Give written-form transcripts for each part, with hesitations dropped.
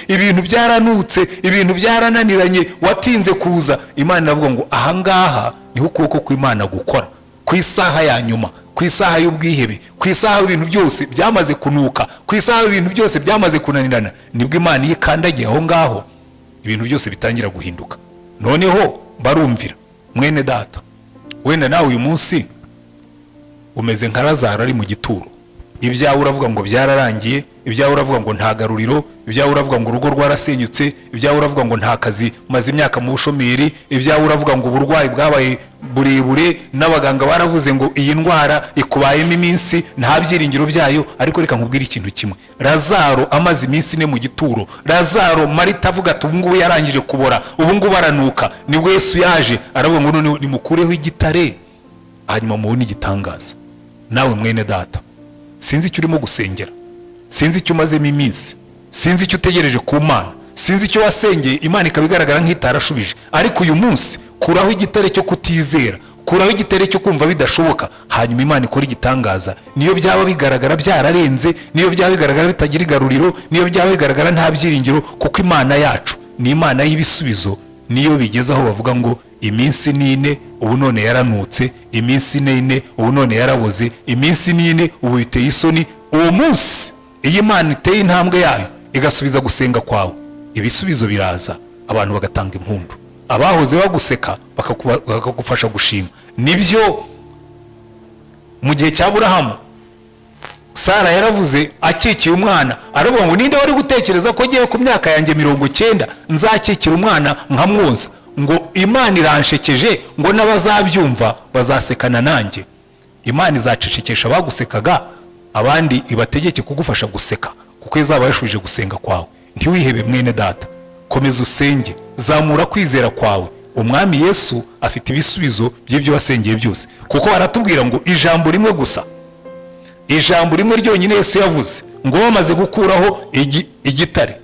ibintu byaranutse, ibintu byarananiranye, watinze kuza. Imana iravuga ngo ahangaha niho ukuboko kw'Imana gukora, ku isaha ya nyuma, ku isaha y'ubwihebe, ku isaha y'ibintu byose byamaze kunuka, ku isaha y'ibintu byose byamaze kunanirana, nibwo Imana yikandagiye aho ngaho ibintu byose bitangira guhinduka. Noneho barumvira. Mwene data, wenda nawe uyu munsi umeze nka Lazaro ari mu gituro. Ibyawe uravuga ngo byararangiye, ibyawe uravuga ngo nta garuriro, ibyawe uravuga ngo urugo rwarasenyutse, ibyawe uravuga ngo nta kazi, maze imyaka mu bushomeri, ibyawe uravuga ngo uburwayi bwabaye burebure, n'abaganga baravuze ngo iyi ndwara ikubayemo iminsi, nta byiringiro byayo. Ariko reka nkubwire ikintu kimwe, Lazaro amaze iminsi ine mu gituro, Lazaro Marita avuga ati ubu ngubu yarangije kubora, ubu ngubu aranuka. Nibwo Yesu yaje aravuga ngo none nimukureho igitare, hanyuma mubone igitangaza. Nawe mwene data, sinzi icyo urimo gusengera, sinzi icyo umazemo iminsi, sinzi icyo utegereje ku Mana, sinzi icyo wasengeye Imana ikabigaragara nk'itarashubije. Ariko uyu munsi kuraho igitare cyo kutizera, kuraho igitare cyo kumva bidashoboka, hanyuma Imana ikora igitangaza. Niyo byaba bigaragara byararenze, niyo byaba bigaragara bitagira igaruriro, niyo byaba bigaragara nta byiringiro, kuko Imana yacu ni Imana y'ibisubizo. Niyo bigeze aho bavuga ngo iminsi nine ubu none yaranutse, iminsi nine ubu none yaraboze, iminsi nine ubu biteye isoni. Uwo munsi iyo Imana iteye intambwe yayo igasubiza gusenga kwawe, ibisubizo biraza, abantu bagatanga impundu, abahoze baguseka bakagufasha gushima. Nibyo mu gihe cya Aburahamu, Sara yaravuze akikiye umwana, aravuga ngo ninde wari gutekereza ko ngiye ku myaka yanjye 90 nzakikira umwana nkamwonsa? Ngo Imana iranshekeje, ngo n'abazabyumva bazasekana nanjye. Imana izacecekesha bagusekaga, abandi ibategeke kugufasha guseka, kuko izaba yashubije gusenga kwawe. Ntiwihebe mwene data, komeza usenge, zamura kwizera kwawe. Umwami Yesu afite ibisubizo by'ibyo wasengeye byose, kuko aratubwira ngo ijambo rimwe gusa, ijambo rimwe ryonyine Yesu yavuze, ngo bamaze gukuraho igitare,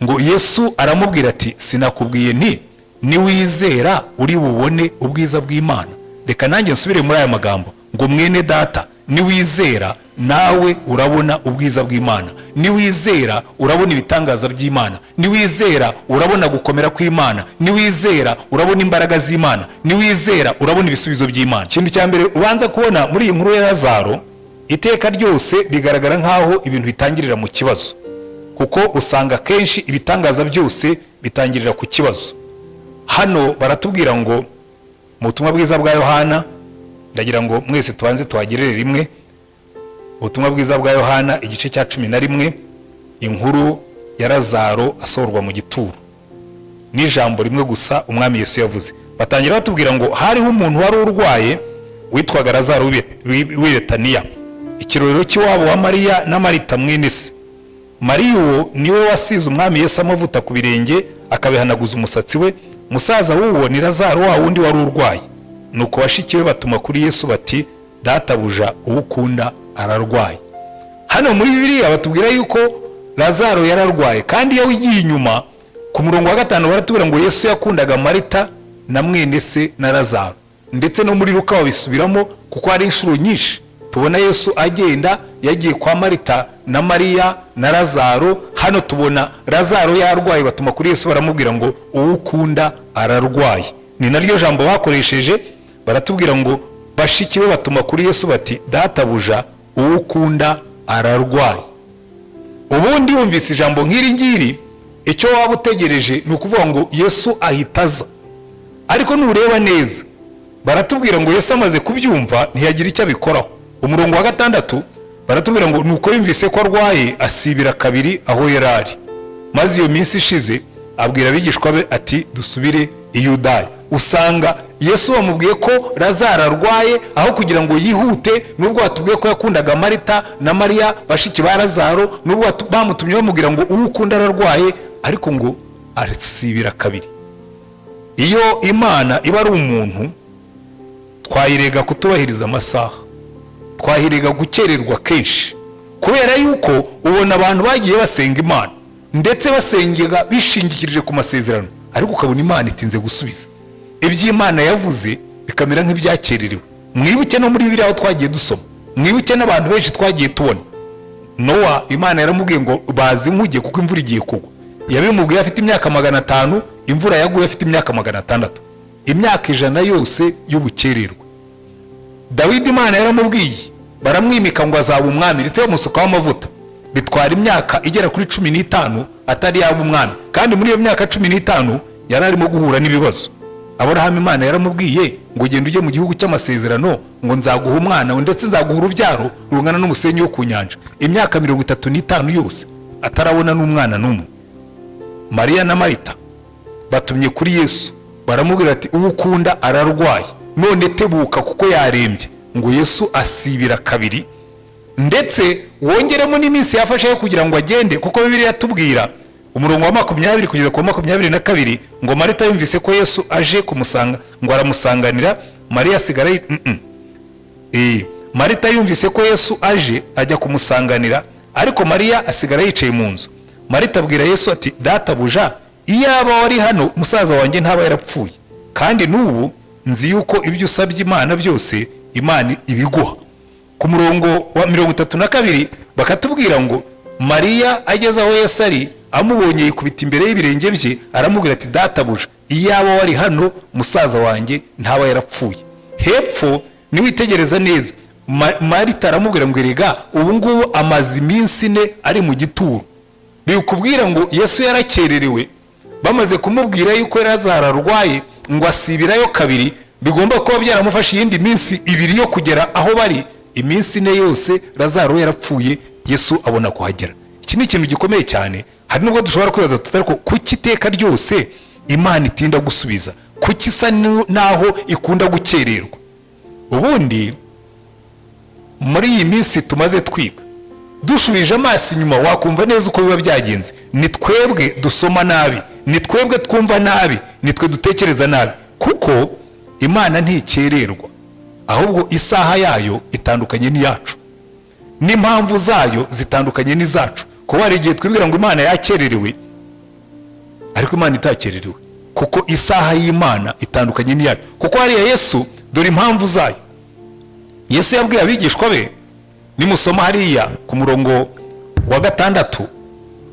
ngo Yesu aramubwira ati sinakubwiye nti niwizera uri bubone ubwiza bw'Imana? Reka nanjye nsubire muri aya magambo ngo mwene data, niwizera nawe urabona ubwiza bw'Imana, niwizera urabona ibitangaza by'Imana, niwizera urabona gukomera kw'Imana, niwizera urabona imbaraga z'Imana, niwizera urabona ibisubizo by'Imana. Ikintu cya mbere ubanza kubona muri iyi nkuru ya Lazaro, iteka ryose bigaragara nkaho ibintu bitangirira mu kibazo, kuko usanga kenshi ibitangaza byose bitangirira ku kibazo. Hano baratubwira ngo mu butumwa bwiza bwa Yohana, ndagira ngo mwese tubanze tuhagerere rimwe. Ubutumwa bwiza bwa Yohana igice cya 11, inkuru ya Lazaro asohorwa mu gituro, n'ijambo rimwe gusa umwami Yesu yavuze. Batangira batubwira ngo hariho umuntu wari urwaye witwaga Lazaro w'i Betaniya, ikirorero cy'iwabo wa Mariya na Marita mwene se. Mariya uwo niwe wasize umwami Yesu amavuta ku birenge akabihanaguza umusatsi we. Musaza w'uwo ni Lazaro wa wundi wari urwaye. Nuko bashiki be batuma kuri Yesu bati databuja uwukunda ararwaye. Hano muri Bibiliya batubwira yuko Lazaro yararwaye, kandi iyo wigiye inyuma ku murongo wa 5 baratubwira ngo Yesu yakundaga Marita na mwene se na Lazaro. Ndetse no muri Luka babisubiramo, kuko hari inshuro nyinshi tubona Yesu agenda yagiye kwa Marita na Mariya na Lazaro. Hano tubona Lazaro yarwaye, batuma kuri Yesu baramubwira ngo uwukunda ararwaye. Ni naryo jambo bakoresheje, baratubwira ngo bashiki be batuma kuri Yesu bati databuja uwukunda ararwaye. Ubundi wumvise ijambo nk'iri ngiri, icyo waba utegereje ni ukuvuga ngo Yesu ahitaza. Ariko nureba neza baratubwira ngo Yesu amaze kubyumva ntiyagira icyo abikoraho. Umurongo wa 6 baratubwira ngo nuko yumvise ko arwaye asibira kabiri aho yarari. Maze iyo minsi ishize abwira abigishwa be ati dusubire i Yudaya. Usanga Yesu bamubwiye ko Lazaro arwaye, aho kugira ngo yihute, nubwo batubwiye ko yakundaga Marita na Mariya bashiki ba Lazaro, nubwo bamutumye bamubwira ngo uwukunda ararwaye, ariko ngo arasibira kabiri. Iyo Imana iba ari umuntu, twayirega kutubahiriza amasaha, twahirega gukererwa kenshi, kubera yuko ubona abantu bagiye basenga Imana ndetse basengera bishingikirije ku masezerano, ariko ukabona Imana itinze gusubiza iby'Imana yavuze, bikamera nk'ibyakererewe. Mwibuke no muri Bibiliya aho twagiye dusoma, mwibuke n'abantu benshi twagiye tubona. Nowa Imana yaramubwiye ngo bazi inkuge kuko imvura igiye kugwa. yabimubwiye afite imyaka 500, imvura yaguye afite imyaka 600, imyaka 100 yose y'ubukererwa. Dawidi Imana yaramubwiye, baramwimika ngo azaba umwami, ndetse bamusukaho amavuta, bitwara imyaka igera kuri 15 atari yaba umwami. Kandi muri iyo myaka 15 yari arimo guhura n'ibibazo. Aburahamu Imana yaramubwiye ngo ugende ujye mu gihugu cy'amasezerano, ngo nzaguha umwana, ndetse nzaguha urubyaro rungana n'umusenyi wo ku nyanja. Imyaka 35 yose atarabona n'umwana n'umwe. Mariya na Marita batumye kuri Yesu, baramubwira ati uwo ukunda ararwaye, none tebuka kuko yarembye. Ngo Yesu asibira kabiri, ndetse wongeremo n'iminsi yafashe kugira ngo agende, kuko Bibiliya yatubwira umurongo wa 20 kugeza ku 22 ngo Marita yumvise ko Yesu aje kumusanga, ngo aramusanganira. Mariya asigara Marita yumvise ko Yesu aje ajya kumusanganira, ariko Mariya asigara yicaye mu nzu. Marita abwira Yesu ati, databuja, iyaba wari hano musaza wanjye ntaba yarapfuye, kandi n'ubu nzi yuko ibyo usabye Imana byose Imana ibiguha. Ku murongo wa 32 bakatubwira ngo Mariya ageze aho Yesu ari, amubonye yikubita imbere y'ibirenge bye, aramubwira ati, databuja, iyaba wari hano musaza wanjye ntaba yarapfuye. Hepfo niwitegereza neza, Marita aramubwira ngo erega ubu ngubu amaze iminsi 4 ari mu gituro. Bikubwira ngo Yesu yarakererewe, bamaze kumubwira yuko Lazaro arwaye, ngo asibirayo kabiri, bigomba kuba byaramufashe iyindi minsi 2 yo kugera aho bari. Iminsi 4 yose Lazaro yarapfuye, Yesu abona kuhagera. Iki ni ikintu gikomeye cyane. Hari nubwo dushobora kwibaza tutari ko kuki iteka ryose Imana itinda gusubiza, kuki isa naho ikunda gukererwa. Ubundi muri iyi minsi tumaze twiga, dushubije amaso inyuma wakumva neza uko biba byagenze. Ni twebwe dusoma nabi, ni twebwe twumva nabi, ni twe dutekereza nabi, kuko Imana ntikererwa, ahubwo isaha yayo itandukanye n'iyacu, n'impamvu zayo zitandukanye n'izacu. Kuko hari igihe twibwira ngo Imana yakererewe, ariko Imana itakererewe, kuko isaha y'Imana itandukanye n'iyacu. Kuko hariya Yesu, dore impamvu zayo. Yesu yabwiye abigishwa be, nimusoma hariya ku murongo wa 6,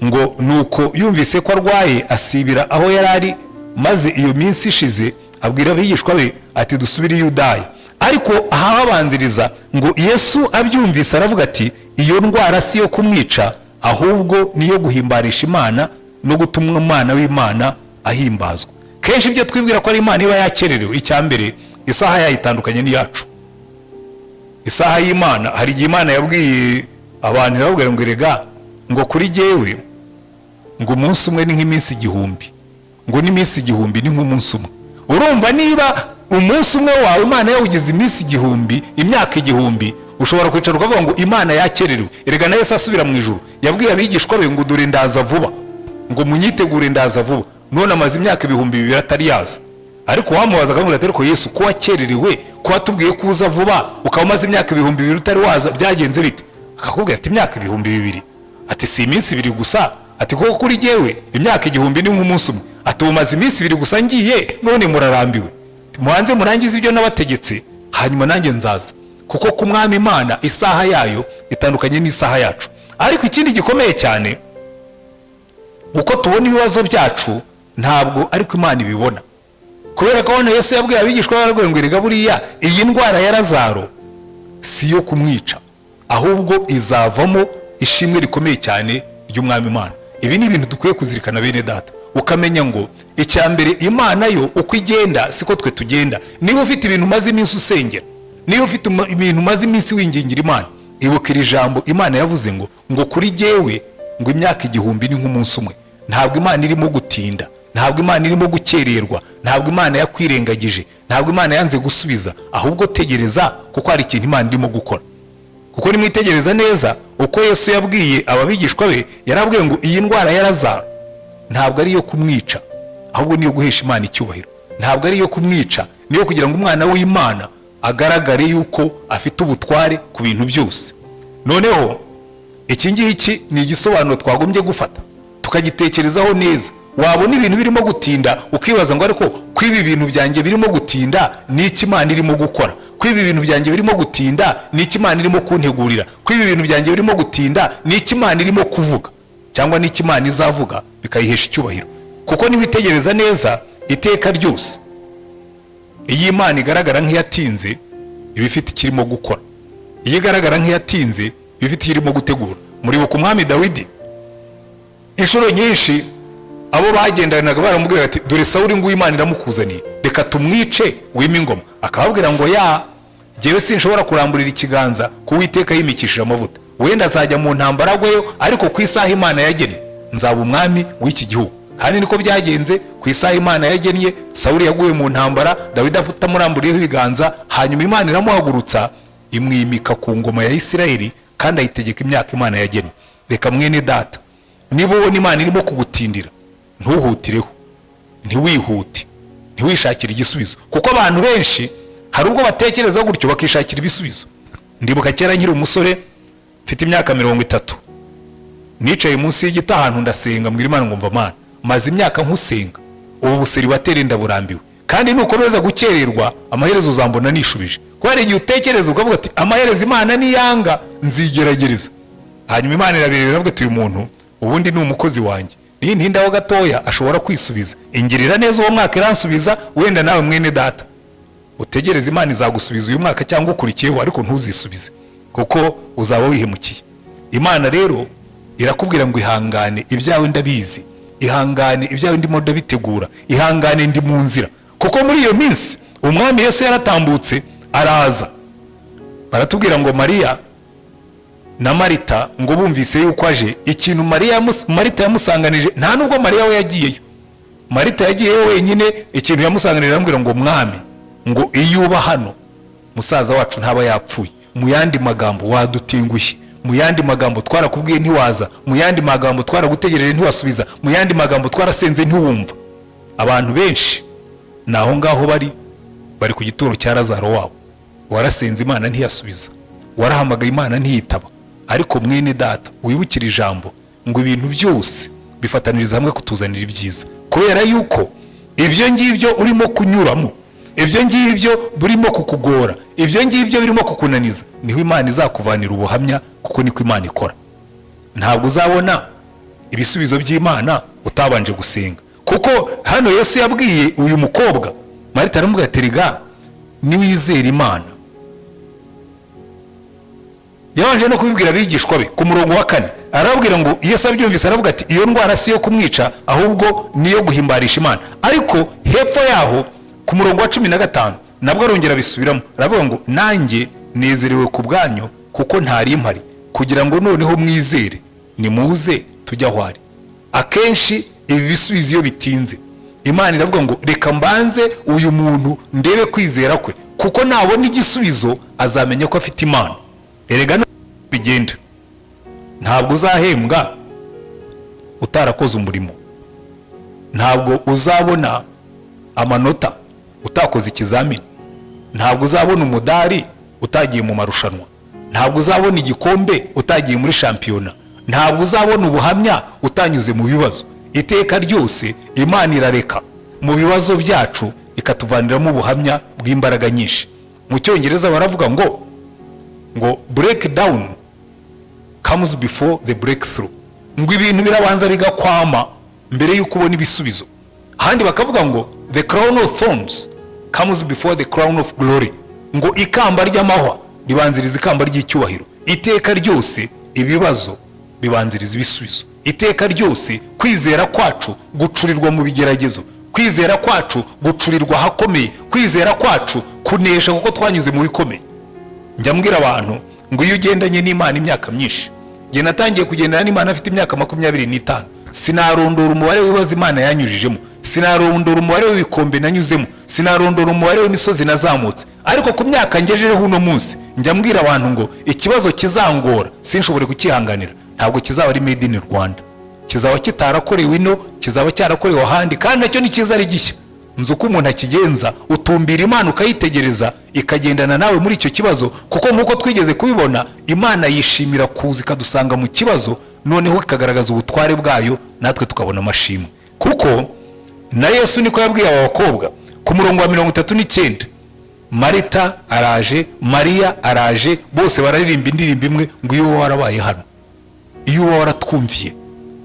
ngo nuko yumvise ko arwaye asibira aho yari ari, maze iyo minsi ishize abwira abigishwa be ati, dusubire i Yudaya. Ariko ahabanziriza ngo Yesu abyumvise aravuga ati, iyo ndwara si yo kumwica, ahubwo niyo guhimbarisha Imana no gutuma Umwana w'Imana ahimbazwa. Kenshi ibyo twibwira ko ari Imana iba yakererewe, icyambere isaha yayitandukanye n'iyacu. Isaha y'Imana, hari igihe Imana yabwiye abantu irababwira ngo erega ngo kuri jyewe ngo umunsi umwe ni nk'iminsi 1000, ngo n'iminsi 1000 ni nk'umunsi umwe. Urumva niba umunsi umwe wawe Imana yawugize iminsi 1000, imyaka 1000, ushobora kwicara ukavuga ngo Imana yakererewe. Erega na Yesu asubira mu ijuru yabwiye abigishwa be ngo dore ndaza vuba, ngo munyitegure ndaza vuba. None amaze imyaka 2000 atari yaza. Ariko wamubaza akamubwira ati, ariko Yesu ko wakererewe, ko watubwiye kuza vuba, ukaba umaze imyaka 2000 utari waza, byagenze bite? Akakubwira ati, imyaka 2000. Ati, si iminsi 2 gusa. Ati, kuko kuri jyewe imyaka 1000 ni nk'umunsi umwe. Ati, umaze iminsi 2 gusa ngiye, none murarambiwe. Muhanze murangize ibyo nabategetse, hanyuma nanjye nzaza. Kuko ku Mwami Imana isaha yayo itandukanye n'isaha yacu. Ariko ikindi gikomeye cyane, uko tubona ibibazo byacu ntabwo ariko Imana ibibona. Kubera ko hano Yesu yabwiye abigishwa baragwe ngo erega buriya iyi ndwara ya Lazaro si yo kumwica, ahubwo izavamo ishimwe rikomeye cyane ry'Umwami Imana. Ibi ni ibintu dukwiye kuzirikana bene data, ukamenya ngo icyambere Imana yo uko igenda siko twe tugenda. Niba ufite ibintu maze iminsi usengera, niba ufite ibintu maze iminsi wingingira Imana, ibuka iri jambo Imana yavuze ngo kuri jyewe ngo imyaka 1000 ni nk'umunsi umwe. Ntabwo Imana irimo gutinda, ntabwo Imana irimo gukererwa, ntabwo Imana yakwirengagije, ntabwo Imana yanze gusubiza, ahubwo tegereza, kuko hari ikintu Imana irimo gukora. Kuko nimwitegereza neza uko Yesu yabwiye ababigishwa be, yarabwiye ngo iyi ndwara ya Lazaro ntabwo ari yo kumwica, ahubwo niyo guhesha Imana icyubahiro. Ntabwo ari yo kumwica, niyo kugira ngo Umwana w'Imana agaragare yuko afite ubutware ku bintu byose. Noneho iki ngiki ni igisobanuro twagombye gufata tukagitekerezaho neza. Wabona ibintu birimo gutinda ukibaza ngo ariko kwibi bintu byanjye birimo gutinda ni iki Imana irimo gukora? Kwibi bintu byanjye birimo gutinda ni iki Imana irimo kuntegurira? Kwibi bintu byanjye birimo gutinda ni iki Imana irimo kuvuga? Cyangwa ni iki Imana izavuga bikayihesha icyubahiro. Kuko nibitegereza neza iteka ryose iyi Imana igaragara nk'iyatinze ibifite ikirimo gukora, iyo igaragara nk'iyatinze ibifite ikirimo gutegura. Muribuka umwami Dawidi inshuro nyinshi abo bagendanaga baramubwira ati dore Sawuli ngo Imana iramukuzaniye, reka tumwice wime ingoma. Akababwira ngo jewe sinshobora kuramburira ikiganza ku Uwiteka yimikishije amavuta, wenda azajya mu ntambara agweyo, ariko ku isaha Imana yagennye nzaba umwami w'iki gihugu. Kandi niko byagenze, ku isaha Imana yagennye Sawuli yaguye mu ntambara, Dawidi atamuramburiyeho ibiganza, hanyuma Imana iramuhagurutsa imwimika ku ngoma ya Isirayeli kandi ayitegeka imyaka Imana yagennye. Reka mwene data, niba ubona Imana irimo kugutindira ntuhutireho, ntiwihute, ntiwishakire igisubizo. Kuko abantu benshi hari ubwo batekereza gutyo bakishakira ibisubizo. Ndibuka kera nkiri umusore mfite imyaka 30, nicaye munsi y'igiti ahantu ndasenga, mbwira Imana ngo mva Mana, maze imyaka nkusenga, ubu buseri batera ndaburambiwe, kandi nukomeza gukererwa amaherezo uzambona nishubije. Ko hari igihe utekereza ukavuga ati amaherezo Imana niyanga nzigeragereza, hanyuma Imana irabireba iravuga ati uyu muntu ubundi ni umukozi wanjye, ni ntindaho gatoya ashobora kwisubiza, ingirira neza uwo mwaka iransubiza. Wenda nawe mwene data utegereza Imana izagusubiza uyu mwaka cyangwa ukurikiyeho, ariko ntuzisubize kuko uzaba wihemukiye. Imana rero irakubwira ngo ihangane, ibyawe ndabizi, ihangane ibyawe ndimo ndabitegura, ihangane ndi mu nzira. Kuko muri iyo minsi umwami Yesu yaratambutse araza, baratubwira ngo Mariya na Marita ngo bumvise yuko aje, ikintu Marita yamusanganije, nta nubwo Mariya we yagiyeyo, Marita yagiyeyo wenyine, ikintu yamusanganije aramubwira ngo mwami, ngo iyo uba hano musaza wacu ntaba yapfuye, mu yandi magambo wadutengushye, mu yandi magambo twarakubwiye ntiwaza, mu yandi magambo twaragutegereje ntiwasubiza, mu yandi magambo twarasenze ntiwumva. Abantu benshi naho ngaho bari ku gituro cya Lazaro wabo, warasenze Imana ntiyasubiza, warahamagaye Imana ntiyitaba. Ariko mwene data wibukira ijambo ngo ibintu byose bifataniriza hamwe kutuzanira ibyiza, kubera yuko ibyo ngibyo urimo kunyuramo, ibyo ngibyo burimo kukugora, ibyo ngibyo birimo kukunaniza, niho Imana izakuvanira ubuhamya, kuko niko Imana ikora. Ntabwo uzabona ibisubizo by'Imana utabanje gusenga. Kuko hano Yesu yabwiye uyu mukobwa Marita aramubwira ati riga niwizera Imana. Yabanje no kubibwira abigishwa be ku murongo wa 4, arababwira ngo Yesu abyumvise aravuga ati iyo ndwara si yo kumwica, ahubwo niyo guhimbarisha Imana. Ariko hepfo yaho ku murongo wa 15 nabwo arongera bisubiramo, aravuga ngo nanjye nezerewe ku bwanyu kuko ntari mpari, kugira ngo noneho mwizere nimuze tujya aho ari. Akenshi ibi bisubizo iyo bitinze, Imana iravuga ngo reka mbanze uyu muntu ndebe kwizera kwe, kuko nabona igisubizo azamenya ko afite Imana. Erega bigenda, ntabwo uzahembwa utarakoze umurimo, ntabwo uzabona amanota utakoze ikizamini, ntabwo uzabona umudari utagiye mu marushanwa, ntabwo uzabona igikombe utagiye muri shampiyona, ntabwo uzabona ubuhamya utanyuze mu bibazo. Iteka ryose Imana irareka mu bibazo byacu ikatuvaniramo ubuhamya bw'imbaraga nyinshi. Mu Cyongereza baravuga ngo breakdown comes before the breakthrough, ngo ibintu birabanza bigakwama mbere yuko ubona ibisubizo. Ahandi bakavuga ngo the crown of thorns comes before the crown of glory, ngo ikamba ry'amahwa ribanziriza ikamba ry'icyubahiro. Iteka ryose ibibazo bibanziriza ibisubizo. Iteka ryose kwizera kwacu gucurirwa mu bigeragezo, kwizera kwacu gucurirwa hakomeye, kwizera kwacu kunesha kuko twanyuze mu bikomeye. Njya mbwira abantu ngo iyo ugendanye n'Imana imyaka myinshi, nge natangiye kugendana n'Imana afite imyaka 25, sinarondora umubare w'ibibazo Imana yanyujijemo, sinarondora umubare w'ibikombe nanyuzemo, sinarondora umubare w'imisozi nazamutse. Ariko ku myaka ngejejeho uno munsi, njya mbwira abantu ngo ikibazo kizangora sinshobore kukihanganira, ntabwo kizaba ari made in Rwanda, kizaba kitarakorewe ino, kizaba cyarakorewe ahandi, kandi nacyo ni kiza ari gishya. Nzi uko umuntu akigenza, utumbira Imana ukayitegereza ikagendana nawe muri icyo kibazo, kuko nkuko twigeze kubibona Imana yishimira kuza ikadusanga mu kibazo, noneho ikagaragaza ubutware bwayo, natwe tukabona amashimwe. Kuko na Yesu niko yabwiye aba bakobwa ku murongo wa 39, Marita araje, Mariya araje, bose bararirimba indirimbo imwe ngo iyo warabaye hano, iyo waratwumviye,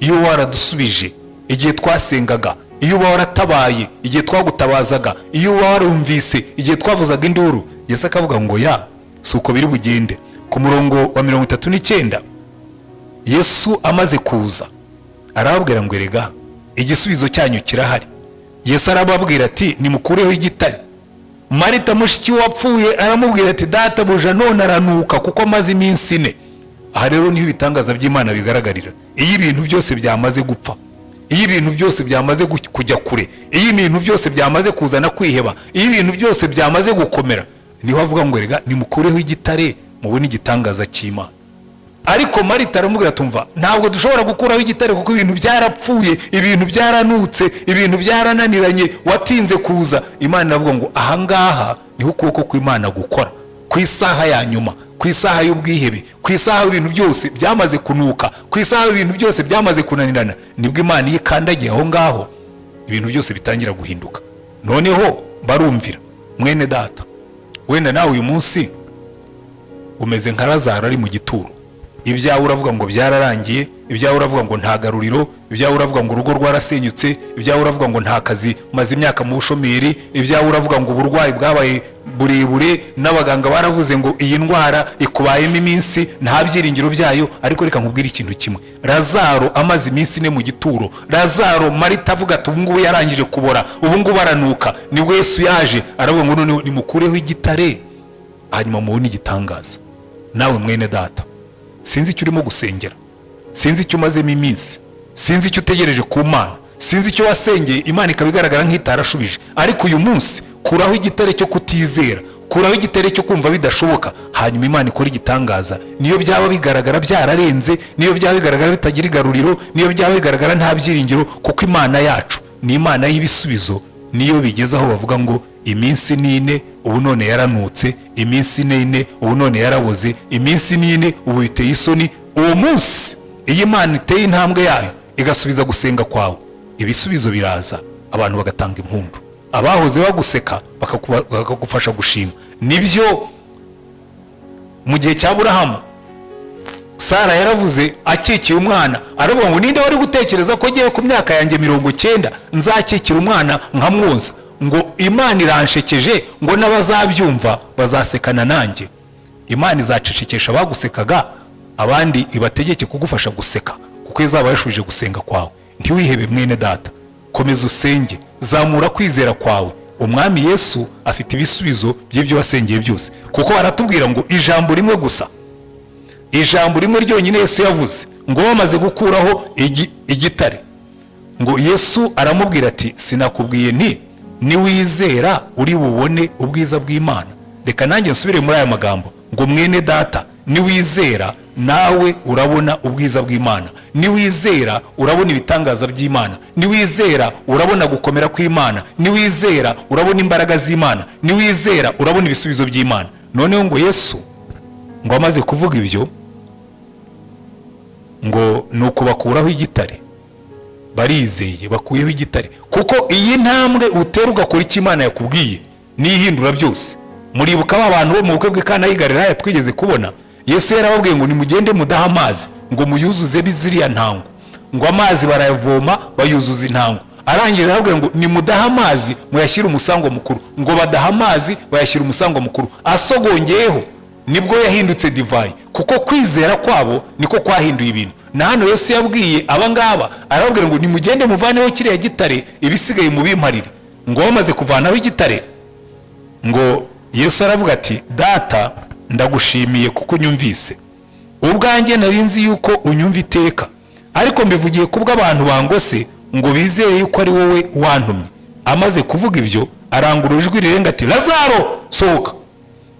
iyo waradusubije, igihe twasengaga, iyo uba waratabaye igihe twagutabazaga, iyo uba warumvise igihe twavuzaga induru. Yesu akavuga ngo ya si uko biri bugende. Ku murongo wa 39 Yesu amaze kuza arababwira ngo erega igisubizo cyanyu kirahari. Yesu arababwira ati nimukureho igitare. Marita mushiki wapfuye aramubwira ati databuja none aranuka kuko amaze iminsi 4. Aha rero niho ibitangaza by'Imana bigaragarira. Iyo ibintu byose byamaze gupfa, iyo ibintu byose byamaze kujya kure, iyo ibintu byose byamaze kuzana kwiheba, iyo ibintu byose byamaze gukomera, niho avuga ngo erega nimukureho igitare mubone igitangaza cy'Imana. Ariko Marita aramubwira tumva ntabwo dushobora gukuraho igitare kuko ibintu byarapfuye, ibintu byaranutse, ibintu byarananiranye, watinze kuza. Imana iravuga ngo aha ngaha niho ukuboko kw'Imana gukora, ku isaha ya nyuma, ku isaha y'ubwihebe, ku isaha ibintu byose byamaze kunuka, ku isaha ibintu byose byamaze kunanirana, nibwo Imana yikandagiye aho ngaho ibintu byose bitangira guhinduka. Noneho barumvira. Mwene data, wenda nawe uyu munsi umeze nka Lazaro ari mu gituro. Ibyawe uravuga ngo byararangiye, ibyawe uravuga ngo nta garuriro, ibyawe uravuga ngo urugo rwarasenyutse, ibyawe uravuga ngo nta kazi, maze imyaka mu bushomeri, ibyawe uravuga ngo uburwayi bwabaye burebure, n'abaganga baravuze ngo iyi ndwara ikubayemo iminsi, nta byiringiro byayo. Ariko reka nkubwire ikintu kimwe, Lazaro amaze iminsi 4 mu gituro. Lazaro Marita avuga ati ubu ngubu yarangije kubora, ubu ngubu aranuka. Nibwo Yesu yaje aravuga ngo none nimukureho igitare hanyuma mubone igitangaza. Nawe mwene data, sinzi icyo urimo gusengera, sinzi icyo umazemo iminsi, sinzi icyo utegereje ku Mana, sinzi icyo wasengeye Imana ikabigaragara nk'itarashubije. Ariko uyu munsi kuraho igitare cyo kutizera, kuraho igitare cyo kumva bidashoboka, hanyuma Imana ikora igitangaza. Niyo byaba bigaragara byararenze, niyo byaba bigaragara bitagira igaruriro, niyo byaba bigaragara nta byiringiro, kuko Imana yacu ni Imana y'ibisubizo. Niyo bigeze aho bavuga ngo iminsi 4 ubu none yaranutse, iminsi 4 ubu none yaraboze, iminsi 4 ubu biteye isoni. Uwo munsi iyi Imana iteye intambwe yayo igasubiza gusenga kwawe, ibisubizo biraza, abantu bagatanga impundu, abahoze baguseka bakagufasha gushima. Nibyo mu gihe cya Aburahamu, Sara yaravuze akikiye umwana, aravuga ngo ninde wari gutekereza ko ngiye ku myaka yanjye 90 nzakikira umwana nkamwonsa? Ngo Imana iranshekeje, ngo n'abazabyumva bazasekana nanjye. Imana izacecekesha bagusekaga, abandi ibategeke kugufasha guseka, kuko izaba yashubije gusenga kwawe. Ntiwihebe mwene data, komeza usenge, zamura kwizera kwawe. Umwami Yesu afite ibisubizo by'ibyo wasengeye byose, kuko aratubwira ngo ijambo rimwe gusa, ijambo rimwe ryonyine Yesu yavuze, ngo bamaze gukuraho igitare, ngo Yesu aramubwira ati sinakubwiye nti niwizera uri bubone ubwiza bw'Imana. Reka nanjye nsubire muri aya magambo ngo mwene data, niwizera nawe urabona ubwiza bw'Imana, niwizera urabona ibitangaza by'Imana, niwizera urabona gukomera kw'Imana, niwizera urabona imbaraga z'Imana, niwizera urabona ibisubizo by'Imana. Noneho ngo Yesu ngo amaze kuvuga ibyo, ngo nuko bakuraho igitare. Barizeye bakuyeho igitare, kuko iyi ntambwe utera ugakora icyo Imana yakubwiye nihindura byose. Muribuka abantu bo mu bukwe bwe Kana y'Igalilaya twigeze kubona, Yesu yarababwiye ngo nimugende mudaha amazi ngo muyuzuze biziriya ntango, ngo amazi barayavoma bayuzuza intango. Arangije arababwira ngo nimudaha amazi muyashyira umusango mukuru, ngo badaha amazi bayashyira umusango mukuru. Asogongeyeho nibwo yahindutse divayi, kuko kwizera kwabo niko kwahinduye ibintu. Na hano Yesu yabwiye abangaba arababwira ngo nimugende muvaneho kiriya gitare, ibisigaye mubimparire. Ngo bamaze kuvanaho igitare, ngo Yesu aravuga ati data ndagushimiye kuko unyumvise, ubwanjye narinzi yuko unyumva iteka, ariko mbivugiye kubwo abantu bangose ngo bizere yuko ari wowe wantumye. Amaze kuvuga ibyo arangurura ijwi rirenga ati Lazaro sohoka.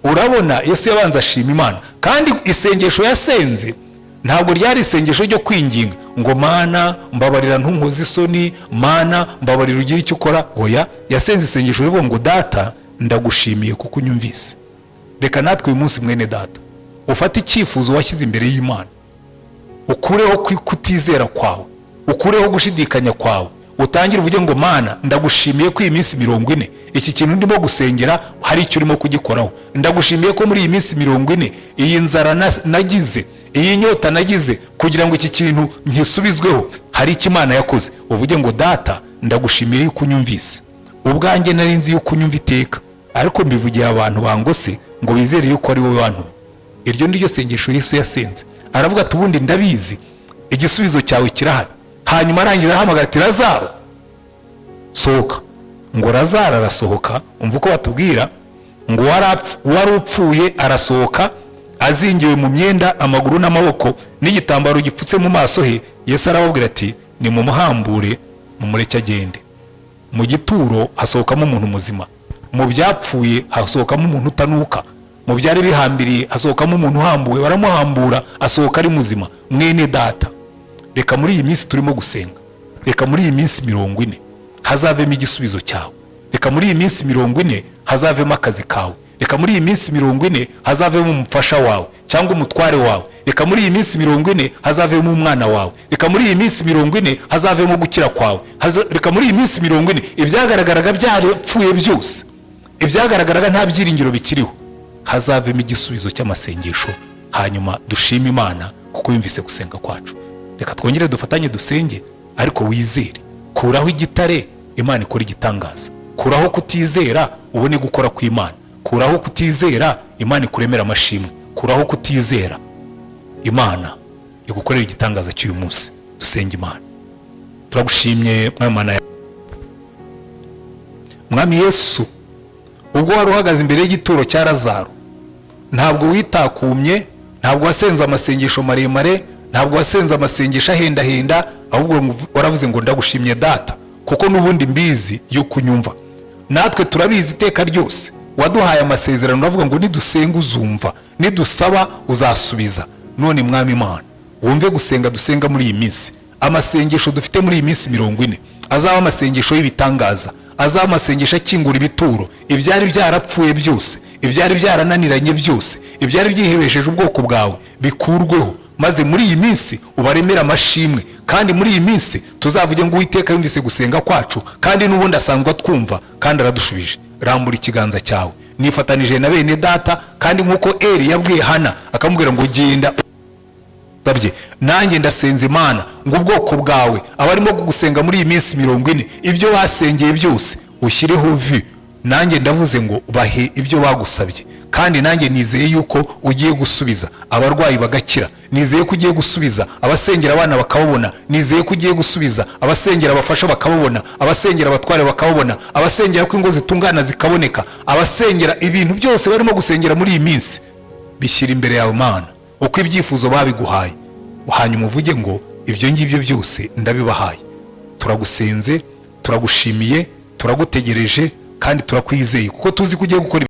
Urabona Yesu yabanza ashima Imana, kandi isengesho yasenze ntabwo ryari isengesho ryo kwinginga ngo Mana mbabarira ntunkoze isoni, Mana mbabarira ugire icyo ukora. Oya, yasenze isengesho rivuga ngo data ndagushimiye kuko unyumvise. Reka natwe uyu munsi mwene data ufate icyifuzo washyize imbere y'Imana, ukureho kutizera kwawe, ukureho gushidikanya kwawe, utangire uvuge ngo Mana ndagushimiye ko iyi minsi 40 iki kintu ndimo gusengera hari icyo urimo kugikoraho. Ndagushimiye ko muri iyi minsi 40 iyi nzara nagize, iyi nyota nagize kugira ngo iki kintu nkisubizweho hari icyo Imana yakoze. uvuge ngo data ndagushimiye yuko unyumvise, ubwanjye nari nzi yuko unyumva iteka, ariko mbivugiye abantu bangose ngo bizere yuko ari wowe wantumye. Iryo niryo sengesho Yesu yasenze. Aravuga ati ubundi ndabizi igisubizo cyawe kirahari. Hanyuma arangira ahamagara ati Lazaro sohoka. Ngo Lazaro arasohoka. Umva uko batubwira ngo wari upfuye arasohoka azingiwe mu myenda amaguru n'amaboko n'igitambaro gipfutse mu maso he. Yesu arababwira ati ni mumuhambure mumureke agende. Mu gituro hasohokamo umuntu muzima, mu byapfuye hasohokamo umuntu utanuka, mu byari bihambiriye hasohokamo umuntu uhambuwe, baramuhambura asohoka ari muzima. Mwene data, reka muri iyi minsi turimo gusenga, reka muri iyi minsi 40 hazavemo igisubizo cyawe. Reka muri iyi minsi 40 hazavemo akazi kawe. Reka muri iyi minsi 40 hazavemo umufasha wawe cyangwa umutware wawe. Reka muri iyi minsi 40 hazavemo umwana wawe. Reka muri iyi minsi 40 hazavemo gukira kwawe. Reka muri iyi minsi 40 ibyagaragaraga byarapfuye byose, ibyagaragaraga nta byiringiro bikiriho, hazavemo igisubizo cy'amasengesho. Hanyuma dushima Imana kuko yumvise gusenga kwacu. Reka twongere dufatanye dusenge, ariko wizere. Kuraho igitare, Imana ikora igitangaza. Kuraho kutizera, ubone gukora kw'Imana. Kuraho kutizera, Imana ikuremera amashimwe. Kuraho kutizera, Imana igukorera igitangaza cy'uyu munsi. Dusenge Imana. Turagushimye Mwami yacu. Mwami Yesu, ubwo wari uhagaze imbere y'igituro cya Lazaro, ntabwo witakumye, ntabwo wasenze amasengesho maremare, ntabwo wasenze amasengesho ahenda, ahubwo waravuze ngo ndagushimye data kuko n'ubundi mbizi yuko unyumva. Natwe turabizi iteka ryose waduhaye amasezerano, uravuga ngo nidusenga uzumva, nidusaba uzasubiza. None Mwami Imana, wumve gusenga dusenga muri iyi minsi. Amasengesho dufite muri iyi minsi 40 azaba amasengesho y'ibitangaza, azaba amasengesho akingura ibituro, ibyari byarapfuye byose, ibyari byarananiranye byose, ibyari byihebesheje ubwoko bwawe bikurweho, maze muri iyi minsi ubaremera amashimwe. Kandi muri iyi minsi tuzavuge ngo Uwiteka yumvise gusenga kwacu, kandi n'ubundi asanzwe twumva kandi aradushubije. Rambura ikiganza cyawe. Nifatanije na bene data, kandi nkuko Eli yabwiye Hana akamubwira ngo genda tabye, nanjye ndasenze Imana ngo ubwoko bwawe abarimo gusenga muri iyi minsi 40 ibyo basengeye byose ushyireho vi. Nanjye ndavuze ngo bahe ibyo bagusabye, kandi nanjye nizeye yuko ugiye gusubiza abarwayi bagakira. Nizeye ko ugiye gusubiza abasengera abana bakababona. Nizeye ko ugiye gusubiza abasengera abafasha bakababona, abasengera abatware bakababona, abasengera ko ingo zitungana zikaboneka, abasengera ibintu byose barimo gusengera muri iyi minsi. Bishyira imbere yawe Mana uko ibyifuzo babiguhaye, hanyuma uvuge ngo ibyo ngibyo byose ndabibahaye. Turagusenze, turagushimiye, turagutegereje, kandi turakwizeye kuko tuzi ko ugiye gukora